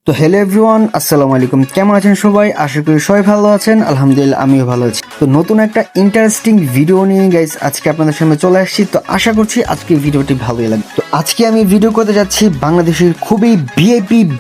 তো hello everyone, আসসালামু আলাইকুম। কেমন আছেন সবাই? আশা করি সবাই ভালো আছেন। আলহামদুলিল্লাহ আমিও ভালো আছি। তো নতুন একটা ইন্টারেস্টিং ভিডিও নিয়ে গাইস আজকে আপনাদের সামনে চলে আসছি। তো আশা করছি আজকে ভিডিওটি ভালোই লাগবে। তো আজকে আমি ভিডিও করতে যাচ্ছি বাংলাদেশের খুবই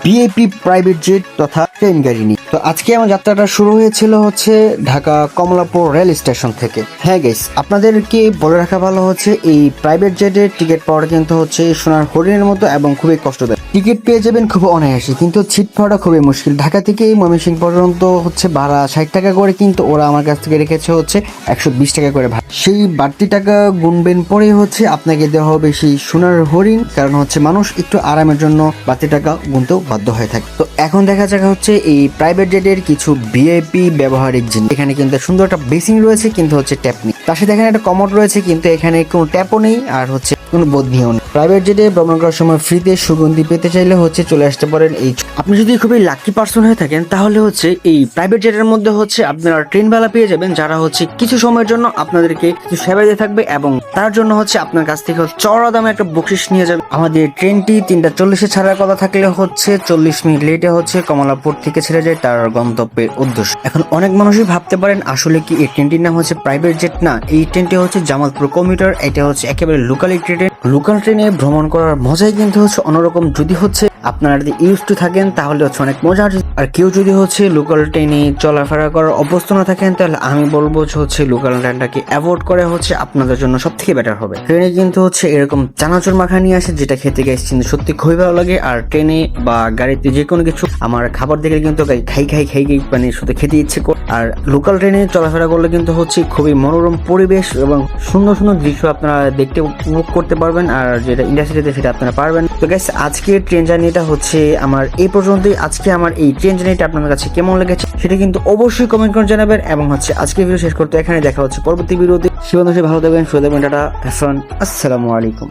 ভিআইপি প্রাইভেট জেট তথা ট্রেন গাড়ি নিয়ে। তো আজকে আমার যাত্রাটা শুরু হয়েছিল হচ্ছে ঢাকা কমলাপুর রেল স্টেশন থেকে। হ্যাঁ গাইস, আপনাদেরকে বলে রাখা ভালো হচ্ছে এই প্রাইভেট জেটের টিকিট পাওয়াটা কিন্তু হচ্ছে সোনার হরিণের মতো এবং খুবই কষ্টদায়ক। টিকিট পেয়ে যাবেন খুব অনায়াসে, কিন্তু সিট পাওয়াটা খুবই মুশকিল। ঢাকা থেকে ময়মনসিংহ পর্যন্ত হচ্ছে ভাড়া 60 টাকা করে, কিন্তু ওরা আমার কাছ থেকে রেখেছে হচ্ছে 120 টাকা করে ভাড়া। সেই বাড়তি টাকা গুনবেন পরে হচ্ছে আপনাকে দেওয়া হবে সেই সোনার হরিণ, কারণ হচ্ছে মানুষ একটু আরামের জন্য বাড়তি টাকা গুনতেও বাধ্য হয়ে থাকে। তো এখন দেখা যাক হচ্ছে এই প্রাইভেট জেটের কিছু ভিআইপি ব্যবহারিক জিনিস। এখানে কিন্তু সুন্দর একটা বেসিং রয়েছে, কিন্তু হচ্ছে ট্যাপ নেই। তার সাথে এখানে একটা কমোড রয়েছে, কিন্তু এখানে কোনো ট্যাপও নেই আর হচ্ছে কোনো বদনিও নেই। প্রাইভেট জেটে ভ্রমণ করার সময় ফ্রিতে সুগন্ধি পেতে চাইলে হচ্ছে চলে আসতে পারেন এই। আপনি যদি খুবই লাকি পার্সন হয়ে থাকেন তাহলে হচ্ছে এই প্রাইভেট জেটের মধ্যে হচ্ছে আপনারা ট্রেন বেলা পেয়ে যাবেন, যারা হচ্ছে কিছু সময়ের জন্য আপনাদেরকে কিছু সেবা দিয়ে থাকবে এবং তার জন্য হচ্ছে আপনার কাছ থেকে চড়া দামে একটা বকশিস নিয়ে যাবে। আমাদের ট্রেনটি 3:40-এ ছাড়ার কথা থাকলে হচ্ছে 40 মিনিট লেটে হচ্ছে কমলাপুর থেকে ছেড়ে যায় তার গন্তব্যের উদ্দেশ্য। এখন অনেক মানুষই ভাবতে পারেন আসলে কি এই ট্রেনটির নাম হচ্ছে প্রাইভেট জেট? না, এই ট্রেনটি হচ্ছে জামালপুর কমিউটার। এটা হচ্ছে একেবারে লোকাল ট্রেন। লোকাল ট্রেনে ভ্রমণ করার মজাই কিন্তু হচ্ছে অন্যরকম। যদি হচ্ছে আপনারা যদি ইউজ টু থাকেন তাহলে হচ্ছে অনেক মজা। আর কেউ যদি হচ্ছে লোকাল ট্রেনে চলাফেরা করার অভ্যস্ত না থাকেন তাহলে আমি বলবো হচ্ছে লোকাল ট্রেনটাকে অ্যাভয়েড করে হচ্ছে আপনাদের জন্য সব থেকে বেটার হবে। ট্রেনে কিন্তু হচ্ছে এরকম চানাচুর মাখা নিয়ে আসে, যেটা খেতে গেছে কিন্তু সত্যি খুবই ভালো লাগে। আর ট্রেনে বা গাড়িতে যে কোনো কিছু আমার খাবার দেখে কিন্তু খাই মানে শুধু খেতে ইচ্ছে করে। আর লোকাল ট্রেনে চলাফেরা করলে কিন্তু হচ্ছে খুবই মনোরম পরিবেশ এবং সুন্দর সুন্দর দৃশ্য আপনারা দেখতে উপভোগ করতে পারবেন। আর যেটা ইন্ডাস্ট্রিতে সেটা আপনারা পারবেন। তো গাইস, আজকে ট্রেন জার্নিটা হচ্ছে আমার এই পর্যন্তই। আজকে আমার এই ট্রেন জার্নিটা আপনাদের কাছে কেমন লেগেছে সেটা কিন্তু অবশ্যই কমেন্ট করে জানাবেন। এবং হচ্ছে আজকে ভিডিও শেষ করতে এখানে দেখা হচ্ছে পরবর্তী ভিডিওতে। সে ভালো থাকবেন, সুস্থ থাকবেন, টাটা, আসসালামু আলাইকুম।